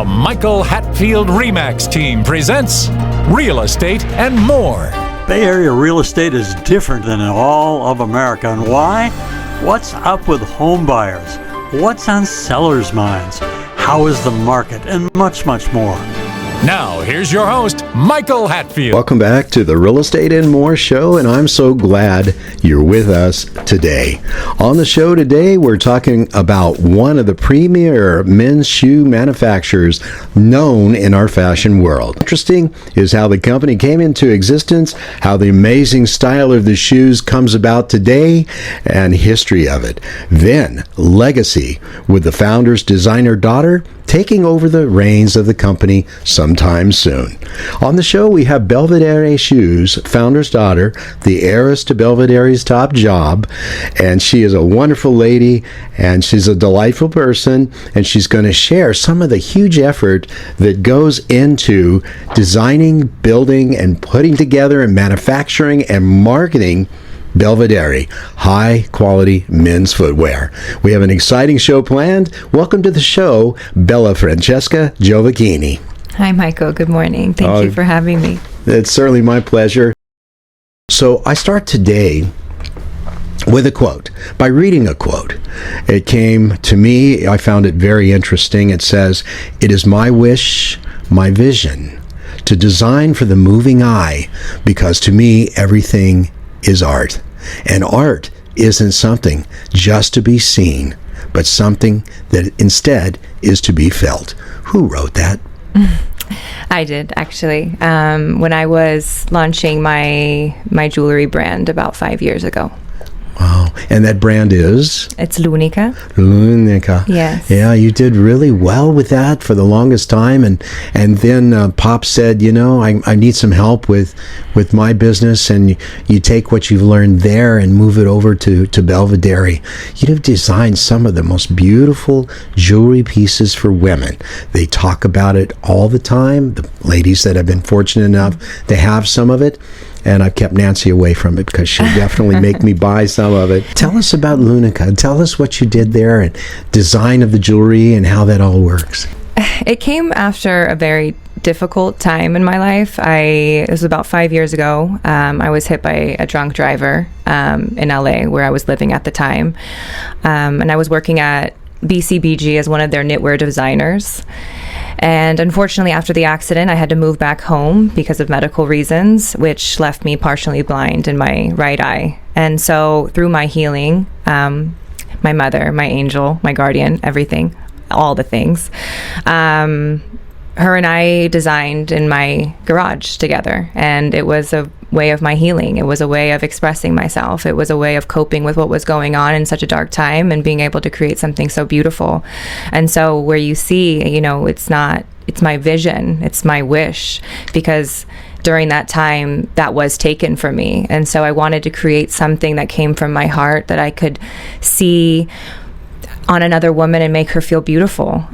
The Michael Hatfield RE/MAX team presents Real Estate and More. Bay Area real estate is different than in all of America. And why? What's up with home buyers? What's on sellers' minds? How is the market? And much, much more. Now, here's your host, Michael Hatfield. Welcome back to the Real Estate and More show, and I'm so glad you're with us today. On the show today, we're talking about one of the premier men's shoe manufacturers known in our fashion world. Interesting is how the company came into existence, how the amazing style of the shoes comes about today, and history of it. Then, legacy with the founder's designer daughter taking over the reins of the company sometime soon. On the show, we have Belvedere Shoes, founder's daughter, the heiress to Belvedere's top job, and she is a wonderful lady, and she's a delightful person, and she's going to share some of the huge effort that goes into designing, building, and putting together and manufacturing and marketing Belvedere, high-quality men's footwear. We have an exciting show planned. Welcome to the show, Bella Francesca Giovacchini. Hi, Michael. Good morning. Thank you for having me. It's certainly my pleasure. So I start today with a quote, by reading a quote. It came to me, I found it very interesting. It says, "It is my wish, my vision, to design for the moving eye, because to me, everything is art. And art isn't something just to be seen, but something that instead is to be felt." Who wrote that? I did, actually. When I was launching my jewelry brand about 5 years ago. Wow. And that brand is? It's Lunica. Lunica. Yes. Yeah, you did really well with that for the longest time. And then Pop said, you know, I need some help with my business. And you take what you've learned there and move it over to Belvedere. You've designed some of the most beautiful jewelry pieces for women. They talk about it all the time. The ladies that have been fortunate enough to have some of it. And I've kept Nancy away from it because she'll definitely make me buy some of it. Tell us about Lunica. Tell us what you did there and design of the jewelry and how that all works. It came after a very difficult time in my life. It was about 5 years ago. I was hit by a drunk driver in LA where I was living at the time. And I was working at BCBG as one of their knitwear designers. And unfortunately, after the accident, I had to move back home because of medical reasons, which left me partially blind in my right eye. And so through my healing, my mother, my angel, my guardian, everything, all the things, her and I designed in my garage together. And it was a way of my healing. It was a way of expressing myself. It was a way of coping with what was going on in such a dark time and being able to create something so beautiful. And so where you see, you know, it's my vision, it's my wish, because during that time that was taken from me. And so I wanted to create something that came from my heart that I could see on another woman and make her feel beautiful.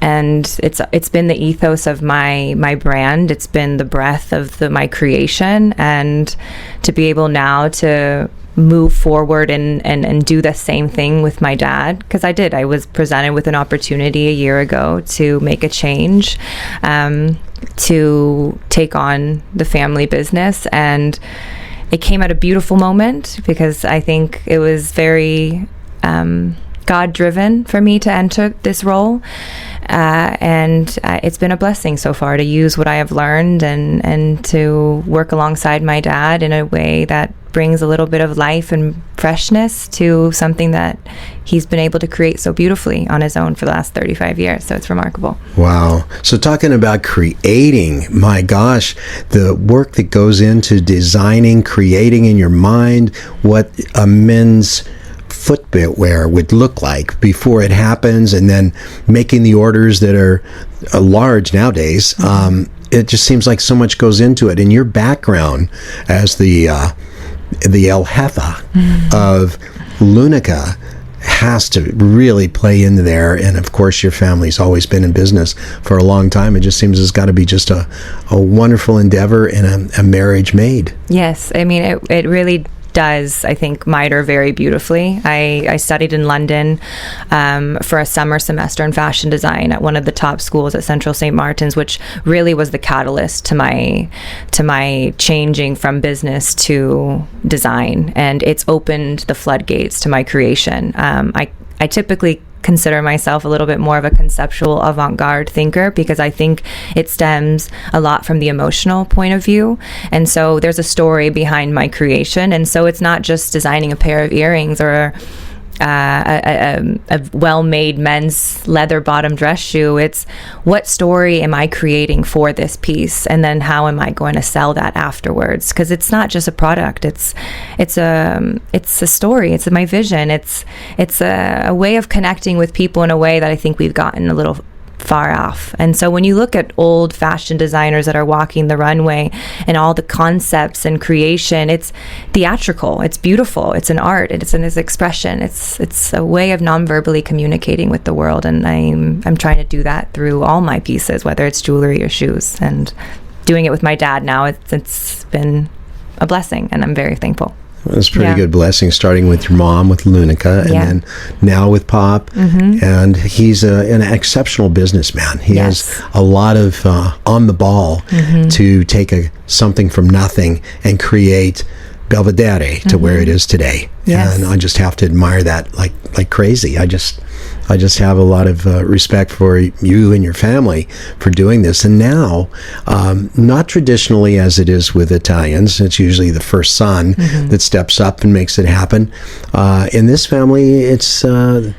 And it's been the ethos of my brand. It's been the breath of my creation, and to be able now to move forward and do the same thing with my dad, because I was presented with an opportunity a year ago to make a change, to take on the family business, and it came at a beautiful moment because I think it was very God-driven for me to enter this role. And it's been a blessing so far to use what I have learned and to work alongside my dad in a way that brings a little bit of life and freshness to something that he's been able to create so beautifully on his own for the last 35 years. So it's remarkable. Wow. So talking about creating, my gosh, the work that goes into designing, creating in your mind what a men's footwear would look like before it happens, and then making the orders that are large nowadays. It just seems like so much goes into it. And your background as the El Jefe of Lunica has to really play into there. And of course, your family's always been in business for a long time. It just seems it's got to be just a wonderful endeavor and a marriage made. Yes, I mean, it really does, I think, miter very beautifully. I studied in London for a summer semester in fashion design at one of the top schools at Central St. Martin's, which really was the catalyst to my changing from business to design, and it's opened the floodgates to my creation. I typically consider myself a little bit more of a conceptual avant-garde thinker because I think it stems a lot from the emotional point of view, and so there's a story behind my creation, and so it's not just designing a pair of earrings or a well-made men's leather bottom dress shoe. It's what story am I creating for this piece, and then how am I going to sell that afterwards? Because it's not just a product. It's a story. It's my vision. It's a way of connecting with people in a way that I think we've gotten a little far off. And so when you look at old fashion designers that are walking the runway and all the concepts and creation, it's theatrical, it's beautiful, it's an art, it's an expression, it's a way of non-verbally communicating with the world, and I'm trying to do that through all my pieces, whether it's jewelry or shoes, and doing it with my dad now, it's been a blessing, and I'm very thankful. It's a pretty good blessing, starting with your mom, with Lunica, and then now with Pop. And he's an exceptional businessman. He has a lot of on the ball to take something from nothing and create Belvedere to where it is today. And I just have to admire that like crazy. I just have a lot of respect for you and your family for doing this. And now, not traditionally as it is with Italians, it's usually the first son that steps up and makes it happen. In this family, it's the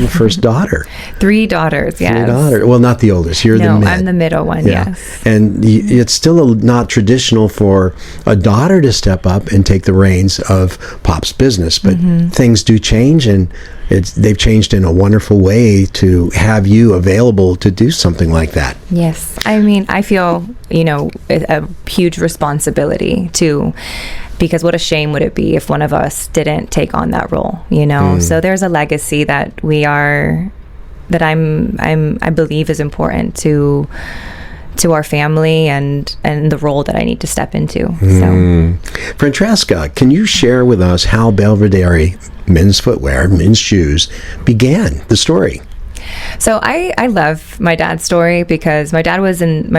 first daughter. 3 daughters, yes. 3 daughters. Well, not the oldest. You're the mid. No, I'm the middle one, yes. And it's still not traditional for a daughter to step up and take the reins of Pop's business, but things do change, and they've changed in a wonderful way to have you available to do something like that. Yes. I mean, I feel, a huge responsibility because what a shame would it be if one of us didn't take on that role, So there's a legacy that I believe is important to our family and the role that I need to step into. So, Francesca, can you share with us how Belvedere men's footwear, men's shoes began, the story? So I love my dad's story because my dad was in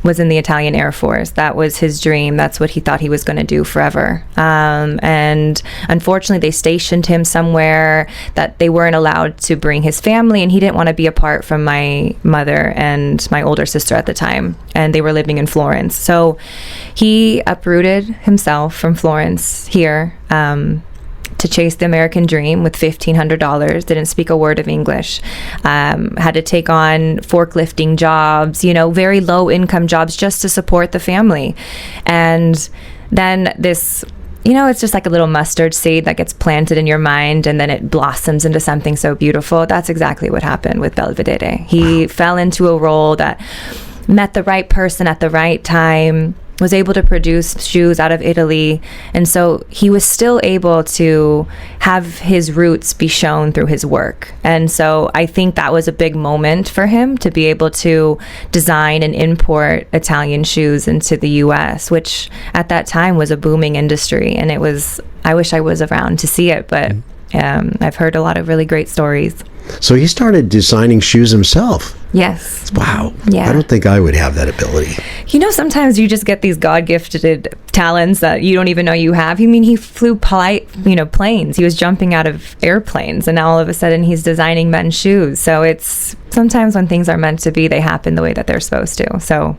the Italian Air Force. That was his dream. That's what he thought he was going to do forever. And unfortunately, they stationed him somewhere that they weren't allowed to bring his family, and he didn't want to be apart from my mother and my older sister at the time. And they were living in Florence. So he uprooted himself from Florence here to chase the American dream with $1,500, didn't speak a word of English, had to take on forklifting jobs, very low income jobs just to support the family. And then this, it's just like a little mustard seed that gets planted in your mind, and then it blossoms into something so beautiful. That's exactly what happened with Belvedere. He fell into a role that met the right person at the right time, was able to produce shoes out of Italy, and so he was still able to have his roots be shown through his work. And so I think that was a big moment for him to be able to design and import Italian shoes into the US, which at that time was a booming industry, and I wish I was around to see it, but I've heard a lot of really great stories. So he started designing shoes himself. Yes. Wow. Yeah. I don't think I would have that ability. Sometimes you just get these God-gifted talents that you don't even know you have. He flew planes. He was jumping out of airplanes, and now all of a sudden he's designing men's shoes. So it's sometimes when things are meant to be, they happen the way that they're supposed to. So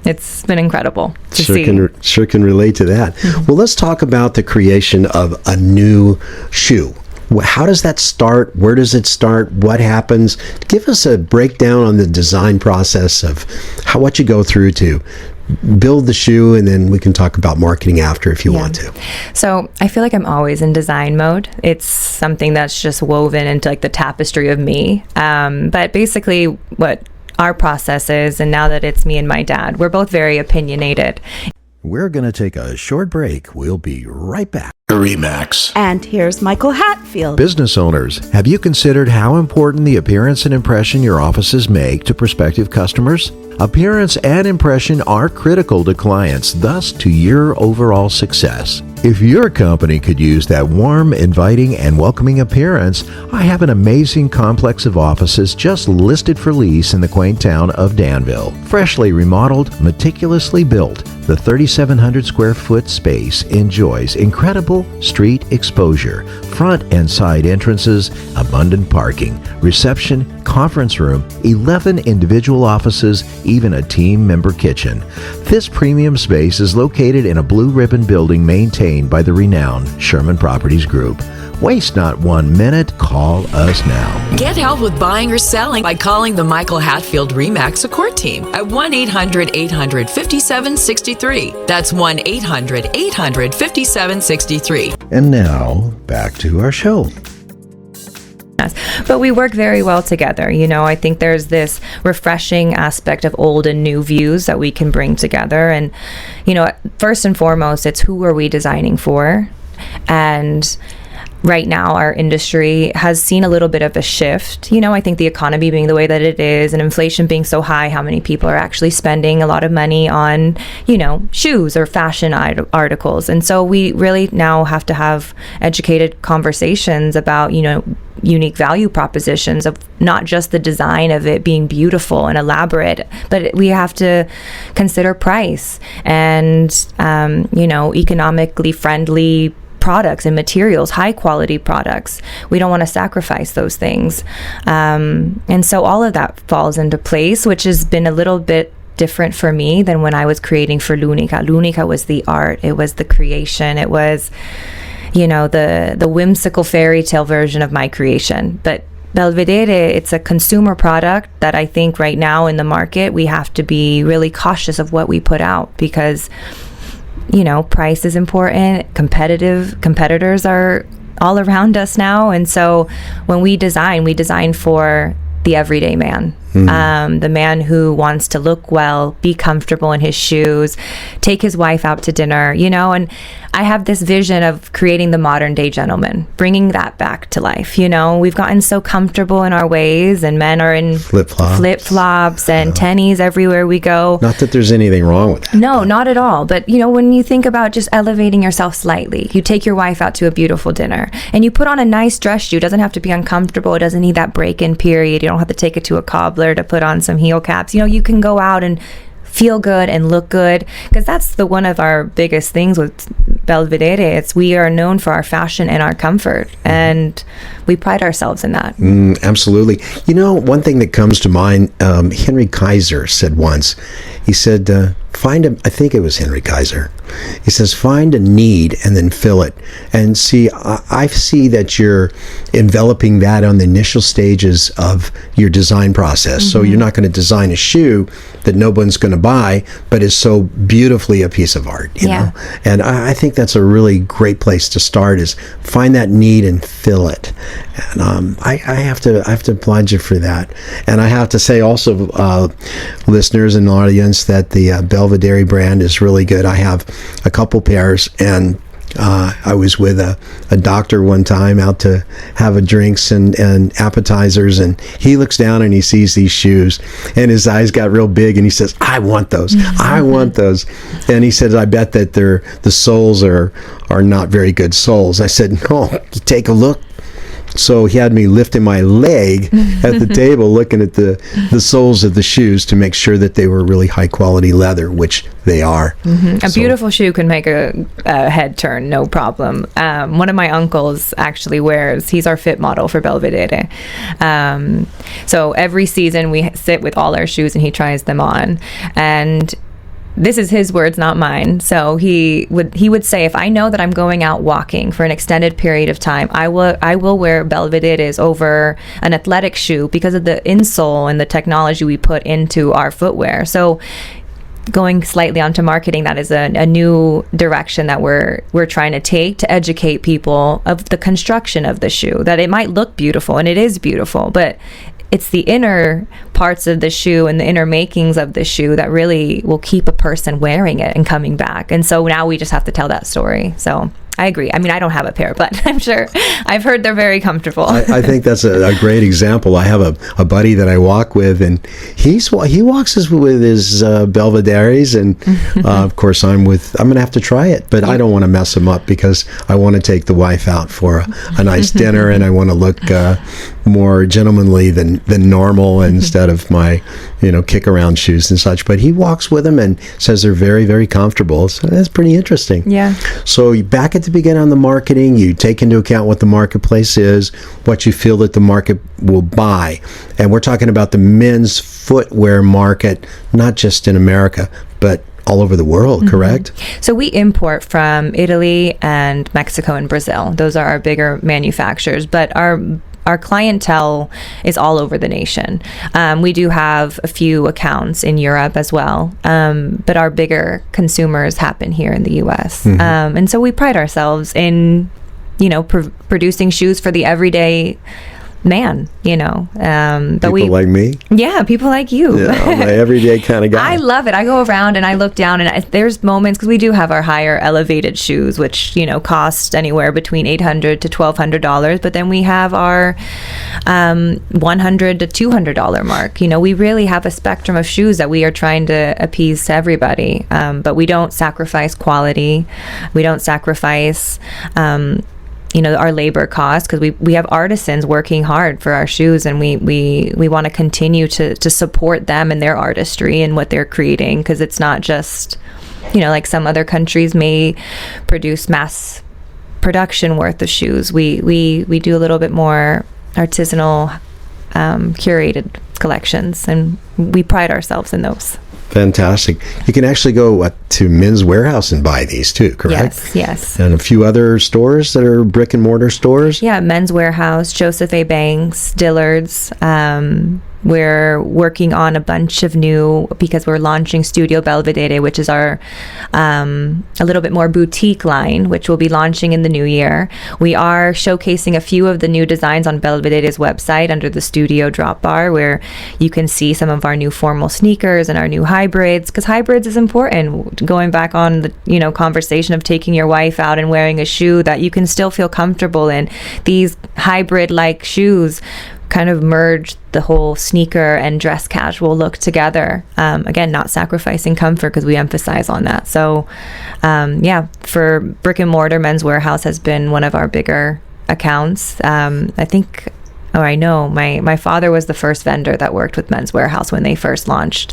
it's been incredible to see. Sure can relate to that. Well, let's talk about the creation of a new shoe. How does that start? Where does it start? What happens? Give us a breakdown on the design process of what you go through to build the shoe, and then we can talk about marketing after if you want to. So I feel like I'm always in design mode. It's something that's just woven into the tapestry of me. But basically what our process is, and now that it's me and my dad, we're both very opinionated. We're going to take a short break. We'll be right back. Remax. And here's Michael Hatfield. Business owners, have you considered how important the appearance and impression your offices make to prospective customers? Appearance and impression are critical to clients, thus to your overall success. If your company could use that warm, inviting, and welcoming appearance, I have an amazing complex of offices just listed for lease in the quaint town of Danville. Freshly remodeled, meticulously built, the 3,700 square foot space enjoys incredible street exposure, front and side entrances, abundant parking, reception, conference room, 11 individual offices, even a team member kitchen. This premium space is located in a blue ribbon building maintained by the renowned Sherman Properties Group. Waste not 1 minute. Call us now. Get help with buying or selling by calling the Michael Hatfield RE/MAX support team at 1-800-800-5763. That's 1-800-800-5763. And now, back to our show. But we work very well together. I think there's this refreshing aspect of old and new views that we can bring together. And, first and foremost, it's who are we designing for? And right now, our industry has seen a little bit of a shift. I think the economy being the way that it is and inflation being so high, how many people are actually spending a lot of money on, shoes or fashion articles. And so we really now have to have educated conversations about, unique value propositions of not just the design of it being beautiful and elaborate, but we have to consider price and, economically friendly products and materials, high quality products. We don't want to sacrifice those things. And so all of that falls into place, which has been a little bit different for me than when I was creating for L'Unica. L'Unica was the art. It was the creation. It was, the whimsical fairy tale version of my creation. But Belvedere, it's a consumer product that I think right now in the market, we have to be really cautious of what we put out because price is important. Competitors are all around us now. And so when we design for the everyday man. The man who wants to look well, be comfortable in his shoes, take his wife out to dinner, and I have this vision of creating the modern day gentleman, bringing that back to life. We've gotten so comfortable in our ways and men are in flip-flops and tennies everywhere we go. Not that there's anything wrong with that. No, not at all. But, when you think about just elevating yourself slightly, you take your wife out to a beautiful dinner and you put on a nice dress shoe. It doesn't have to be uncomfortable. It doesn't need that break-in period. You don't have to take it to a cobbler to put on some heel caps. You can go out and feel good and look good because that's one of our biggest things with Belvedere. We are known for our fashion and our comfort, and we pride ourselves in that. Absolutely. One thing that comes to mind, Henry Kaiser said once, he said, I think it was Henry Kaiser. He says, find a need and then fill it. And see, I see that you're enveloping that on the initial stages of your design process. So you're not going to design a shoe that no one's going to buy, but is so beautifully a piece of art, you know? And I think that's a really great place to start is find that need and fill it. And I have to applaud you for that. And I have to say also, listeners and audience, that the Belvedere brand is really good. I have a couple pairs, and I was with a doctor one time out to have a drinks and appetizers, and he looks down and he sees these shoes and his eyes got real big and he says, I want those. I want those. And he said, I bet that the soles are not very good soles. I said, no, take a look. So he had me lifting my leg at the table looking at the soles of the shoes to make sure that they were really high quality leather, which they are. A beautiful shoe can make a head turn, no problem. One of my uncles actually he's our fit model for Belvedere. So every season we sit with all our shoes and he tries them on. And this is his words, not mine. So he would say, if I know that I'm going out walking for an extended period of time, I will wear Belvederes over an athletic shoe because of the insole and the technology we put into our footwear. So going slightly onto marketing, that is a new direction that we're trying to take to educate people of the construction of the shoe, that it might look beautiful, and it is beautiful, but it's the inner parts of the shoe and the inner makings of the shoe that really will keep a person wearing it and coming back. And so now we just have to tell that story. So I agree. I mean, I don't have a pair, but I'm sure I've heard they're very comfortable. I think that's a great example. I have a buddy that I walk with, and he walks with his Belvederes, and of course I'm going to have to try it, but I don't want to mess him up because I want to take the wife out for a nice dinner, and I want to look more gentlemanly than normal instead of my kick around shoes and such. But he walks with them and says they're very, very comfortable. So that's pretty interesting. Yeah. So back at the beginning on the marketing, you take into account what the marketplace is, what you feel that the market will buy. And we're talking about the men's footwear market, not just in America, but all over the world, correct? So we import from Italy and Mexico and Brazil. Those are our bigger manufacturers, but our clientele is all over the nation. We do have a few accounts in Europe as well, but our bigger consumers happen here in the U.S. And so we pride ourselves in, producing shoes for the everyday man, People like me? Yeah, people like you. Yeah, I'm an everyday kind of guy. I love it. I go around and I look down, and there's moments, because we do have our higher elevated shoes, which, cost anywhere between $800 to $1,200, but then we have our $100 to $200 mark. We really have a spectrum of shoes that we are trying to appease to everybody, but we don't sacrifice quality. We don't sacrifice our labor costs, because we have artisans working hard for our shoes, and we want to continue to support them and their artistry and what they're creating, because it's not just like some other countries may produce mass production worth of shoes. We do a little bit more artisanal, curated collections, and we pride ourselves in those. Fantastic. You can actually go to Men's Warehouse and buy these too, correct? Yes. And a few other stores that are brick and mortar stores? Yeah, Men's Warehouse, Joseph A. Banks, Dillard's. We're working on a bunch of new, because we're launching Studio Belvedere, which is our a little bit more boutique line, which will be launching in the new year. We are showcasing a few of the new designs on Belvedere's website under the Studio drop bar, where you can see some of our new formal sneakers and our new hybrids, because hybrids is important. Going back on the conversation of taking your wife out and wearing a shoe that you can still feel comfortable in. These hybrid-like shoes kind of merge the whole sneaker and dress casual look together. Again, not sacrificing comfort, because we emphasize on that. So for brick and mortar, Men's Warehouse has been one of our bigger accounts. I know my father was the first vendor that worked with Men's Warehouse when they first launched.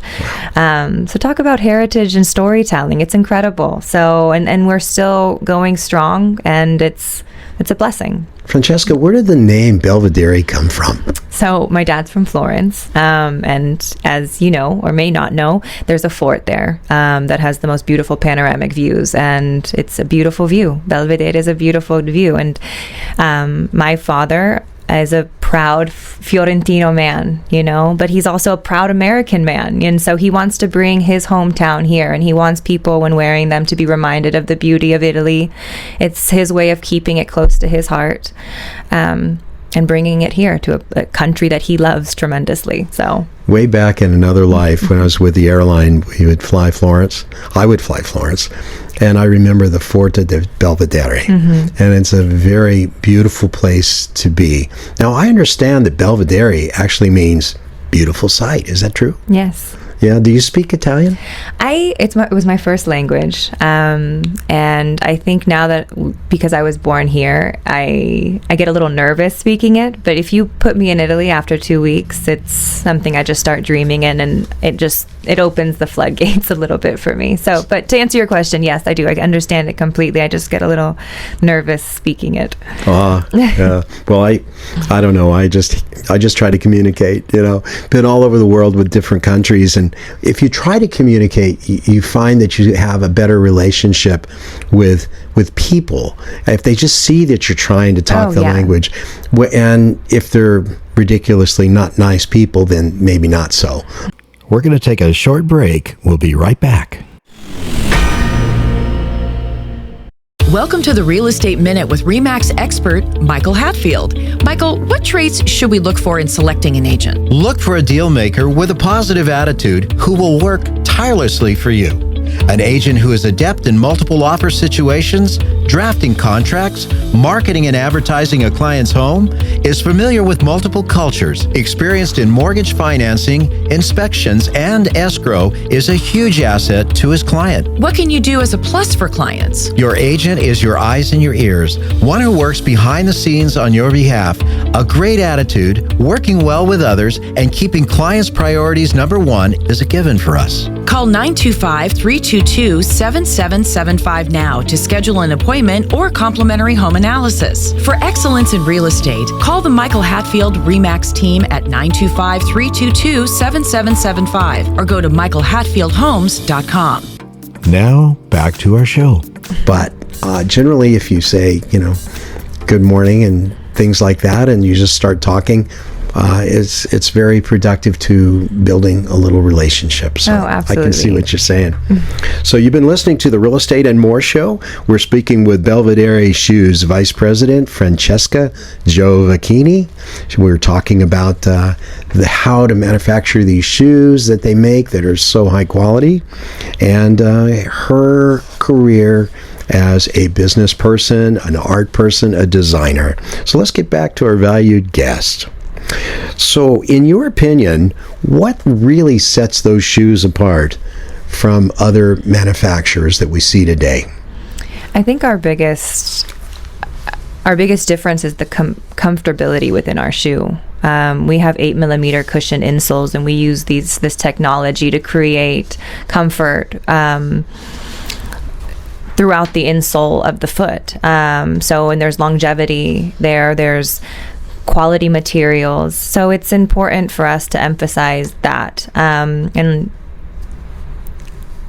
So talk about heritage and storytelling. It's incredible. So and we're still going strong, and it's a blessing. Francesca, where did the name Belvedere come from? So my dad's from Florence, and as you know or may not know, there's a fort there that has the most beautiful panoramic views, and it's a beautiful view. Belvedere is a beautiful view, and my father is a proud Fiorentino man, but he's also a proud American man, and so he wants to bring his hometown here, and he wants people, when wearing them, to be reminded of the beauty of Italy. It's his way of keeping it close to his heart, and bringing it here to a country that he loves tremendously. So way back in another life, when I was with the airline, we would fly Florence. I would fly Florence, and I remember the Forte de Belvedere, and it's a very beautiful place to be. Now, I understand that Belvedere actually means beautiful sight. Is that true? Yes. Yeah. Do you speak Italian? It was my first language, and I think now that, because I was born here, I get a little nervous speaking it. But if you put me in Italy after 2 weeks, it's something I just start dreaming in, and it opens the floodgates a little bit for me. So, but to answer your question, yes, I do. I understand it completely. I just get a little nervous speaking it. Yeah. Well, I don't know. I just try to communicate. Been all over the world with different countries, and if you try to communicate, you find that you have a better relationship with people if they just see that you're trying to talk the language. And if they're ridiculously not nice people, then maybe not so. We're going to take a short break. We'll be right back. Welcome to the Real Estate Minute with RE/MAX expert Michael Hatfield. Michael, what traits should we look for in selecting an agent? Look for a deal maker with a positive attitude who will work tirelessly for you. An agent who is adept in multiple offer situations, drafting contracts, marketing and advertising a client's home, is familiar with multiple cultures, experienced in mortgage financing, inspections, and escrow, is a huge asset to his client. What can you do as a plus for clients? Your agent is your eyes and your ears, one who works behind the scenes on your behalf. A great attitude, working well with others, and keeping clients' priorities number one is a given for us. Call 925-322-7775 now to schedule an appointment or complimentary home analysis. For excellence in real estate, call the Michael Hatfield RE/MAX team at 925-322-7775 or go to michaelhatfieldhomes.com. Now, back to our show. But generally, if you say, good morning and things like that, and you just start talking, it's very productive to building a little relationship. So absolutely. I can see what you're saying. So you've been listening to the Real Estate and More Show. We're speaking with Belvedere Shoes Vice President Francesca Giovacchini. We're talking about how to manufacture these shoes that they make that are so high quality, and her career as a business person, an art person, a designer. So let's get back to our valued guest. So, in your opinion, what really sets those shoes apart from other manufacturers that we see today? I think our biggest difference is the comfortability within our shoe. We have 8mm cushion insoles, and we use this technology to create comfort throughout the insole of the foot. And there's longevity there. There's quality materials. So it's important for us to emphasize that. And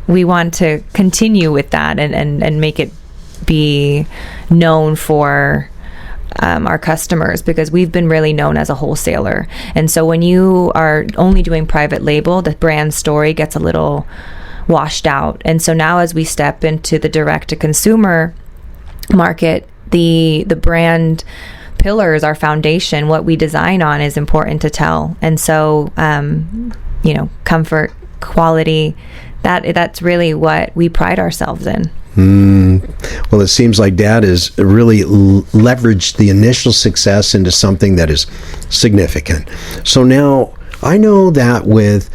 we want to continue with that and make it be known for our customers, because we've been really known as a wholesaler. And so when you are only doing private label, the brand story gets a little washed out. And so now as we step into the direct-to-consumer market, the brand pillars, our foundation, what we design on is important to tell. And so, comfort, quality, that's really what we pride ourselves in. Well, it seems like Dad has really leveraged the initial success into something that is significant. So now I know that with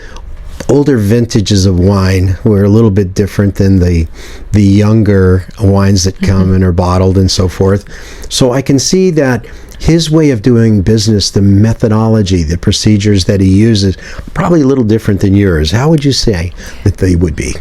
older vintages of wine, we're a little bit different than the younger wines that come and are bottled and so forth. So I can see that his way of doing business, the methodology, the procedures that he uses, probably a little different than yours. How would you say that they would be?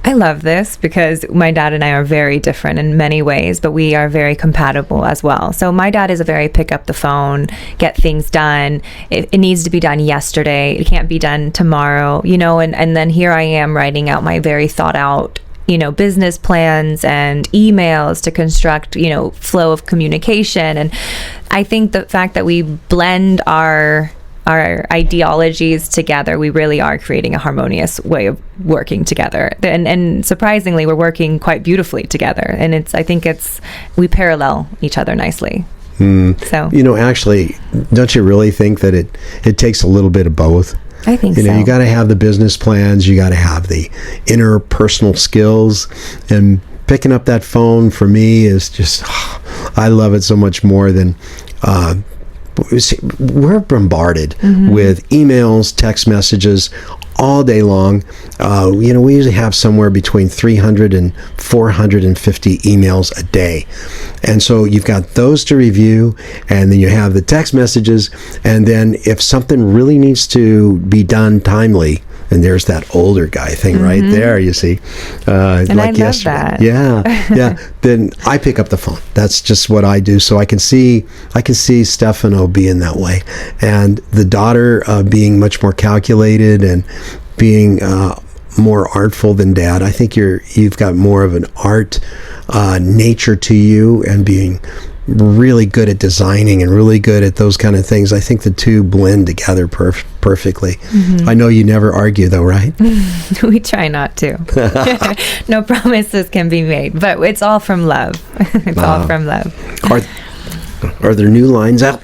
I love this because my dad and I are very different in many ways, but we are very compatible as well. So my dad is a very pick up the phone, get things done. It needs to be done yesterday. It can't be done tomorrow, and then here I am writing out my very thought out, business plans and emails to construct, flow of communication. And I think the fact that we blend our ideologies together, we really are creating a harmonious way of working together. And surprisingly, we're working quite beautifully together. And we parallel each other nicely. So, actually, don't you really think that it takes a little bit of both? I think so. You got to have the business plans, you got to have the interpersonal skills, and picking up that phone for me is just, I love it so much more than, we're bombarded with emails, text messages all day long. We usually have somewhere between 300 and 450 emails a day. And so you've got those to review, and then you have the text messages, and then if something really needs to be done timely, and there's that older guy thing right there, you see. And like I love that. Yeah. Then I pick up the phone. That's just what I do. So I can see Stefano being that way, and the daughter being much more calculated and being more artful than Dad. I think you've got more of an art nature to you, and being really good at designing and really good at those kind of things. I think the two blend together perfectly. I know you never argue though, right? We try not to. No promises can be made, but it's all from love. It's all from love. Are there new lines out?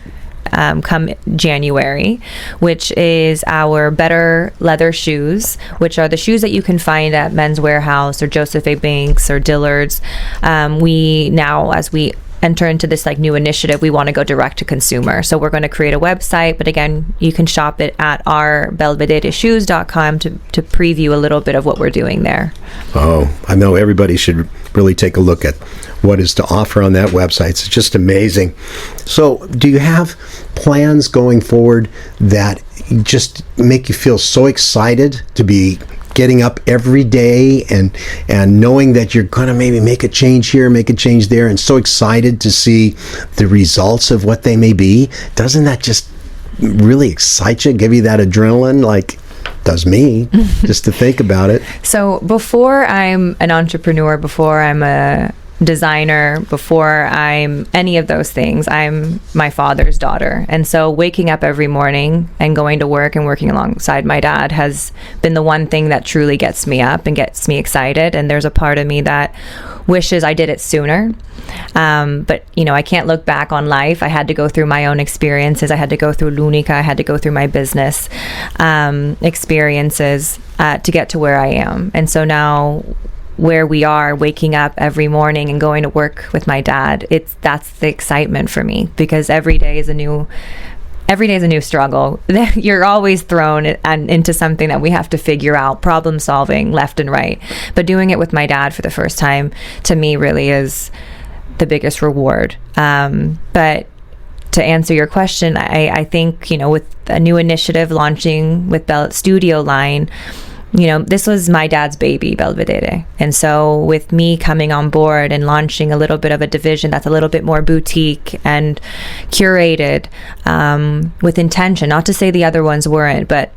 come January, which is our Better Leather Shoes, which are the shoes that you can find at Men's Warehouse or Joseph A. Banks or Dillard's. We now, as we enter into this like new initiative, we want to go direct to consumer. So we're going to create a website, but again, you can shop it at our belvedereshoes.com to preview a little bit of what we're doing there. Oh, I know everybody should really take a look at what is to offer on that website. It's just amazing. So do you have plans going forward that just make you feel so excited to be getting up every day and knowing that you're going to maybe make a change here, make a change there, and so excited to see the results of what they may be? Doesn't that just really excite you, give you that adrenaline, like does me, just to think about it? So before I'm an entrepreneur, before I'm a designer, before I'm any of those things, I'm my father's daughter. And so waking up every morning and going to work and working alongside my dad has been the one thing that truly gets me up and gets me excited. And there's a part of me that wishes I did it sooner. But, I can't look back on life. I had to go through my own experiences. I had to go through Lunica. I had to go through my business experiences to get to where I am. And so now where we are, waking up every morning and going to work with my dad, that's the excitement for me, because every day is a new struggle. You're always thrown into something that we have to figure out, problem solving left and right. But doing it with my dad for the first time, to me, really is the biggest reward. But to answer your question, I think, with a new initiative launching with Bell Studio line, this was my dad's baby, Belvedere. And so with me coming on board and launching a little bit of a division that's a little bit more boutique and curated, with intention, not to say the other ones weren't, but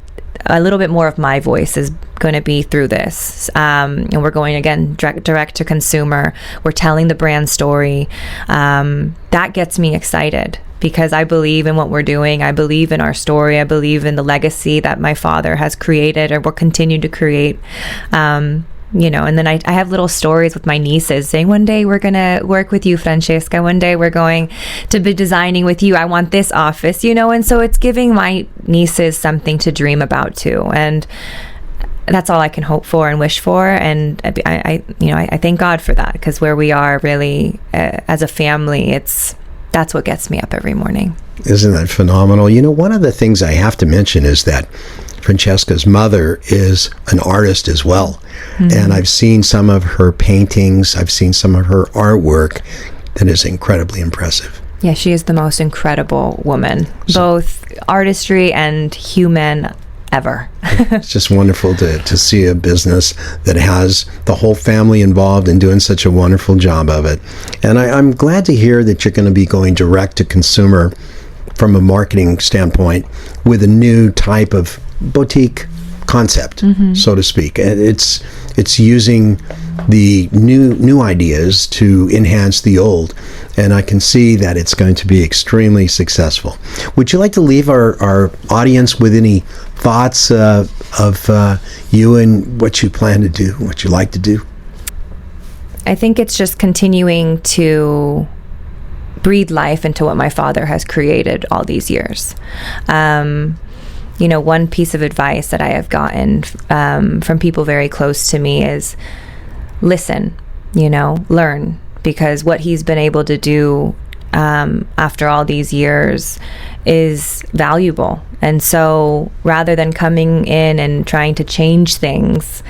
a little bit more of my voice is going to be through this. And we're going, again, direct to consumer. We're telling the brand story. That gets me excited, because I believe in what we're doing. I believe in our story. I believe in the legacy that my father has created or will continue to create. And then I have little stories with my nieces saying, one day we're going to work with you, Francesca. One day we're going to be designing with you. I want this office, and so it's giving my nieces something to dream about too. And that's all I can hope for and wish for. And I thank God for that, because where we are really as a family, that's what gets me up every morning. Isn't that phenomenal? One of the things I have to mention is that Francesca's mother is an artist as well. Mm-hmm. And I've seen some of her paintings. I've seen some of her artwork that is incredibly impressive. Yeah, she is the most incredible woman, both artistry and human ever. It's just wonderful to see a business that has the whole family involved and doing such a wonderful job of it. And I'm glad to hear that you're going to be going direct to consumer from a marketing standpoint with a new type of boutique concept, so to speak. And it's using the new ideas to enhance the old, and I can see that it's going to be extremely successful. Would you like to leave our audience with any thoughts of you and what you plan to do, what you like to do? I think it's just continuing to breathe life into what my father has created all these years. One piece of advice that I have gotten from people very close to me is listen, learn, because what he's been able to do after all these years is valuable. And so rather than coming in and trying to change things,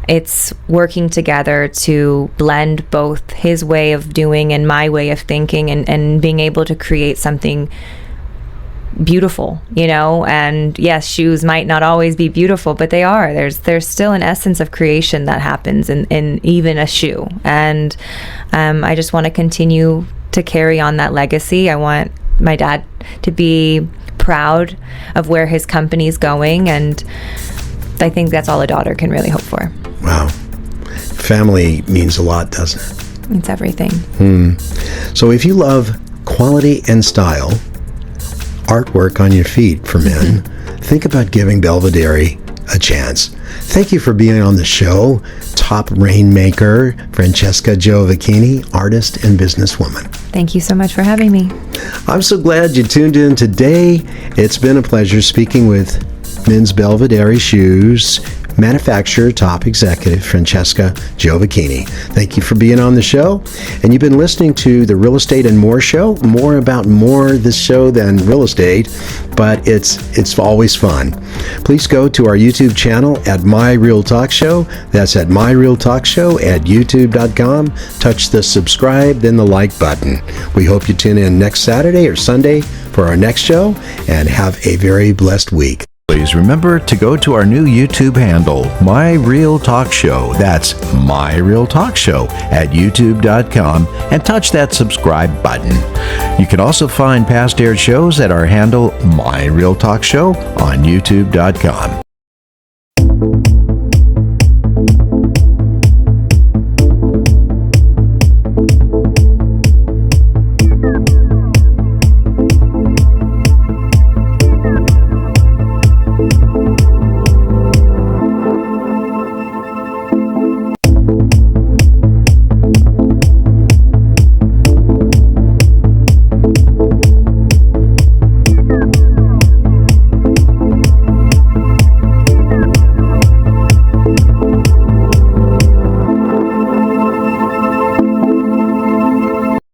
it's working together to blend both his way of doing and my way of thinking, and being able to create something beautiful, and yes, shoes might not always be beautiful, but they are. There's still an essence of creation that happens in even a shoe. And I just want to continue to carry on that legacy. I want my dad to be proud of where his company's going, and I think that's all a daughter can really hope for. Wow. Family means a lot, doesn't it? It's everything. So if you love quality and style, artwork on your feet for men, think about giving Belvedere a chance. Thank you for being on the show, top rainmaker Francesca Giovacchini, artist and businesswoman. Thank you so much for having me. I'm so glad you tuned in today. It's been a pleasure speaking with Men's Belvedere Shoes manufacturer, top executive, Francesca Giovacchini. Thank you for being on the show. And you've been listening to the Real Estate and More show. More about this show than real estate, but it's always fun. Please go to our YouTube channel at My Real Talk Show. That's at My Real Talk Show at youtube.com. Touch the subscribe, then the like button. We hope you tune in next Saturday or Sunday for our next show, and have a very blessed week. Please remember to go to our new YouTube handle, My Real Talk Show. That's My Real Talk Show at youtube.com, and touch that subscribe button. You can also find past aired shows at our handle, My Real Talk Show, on youtube.com.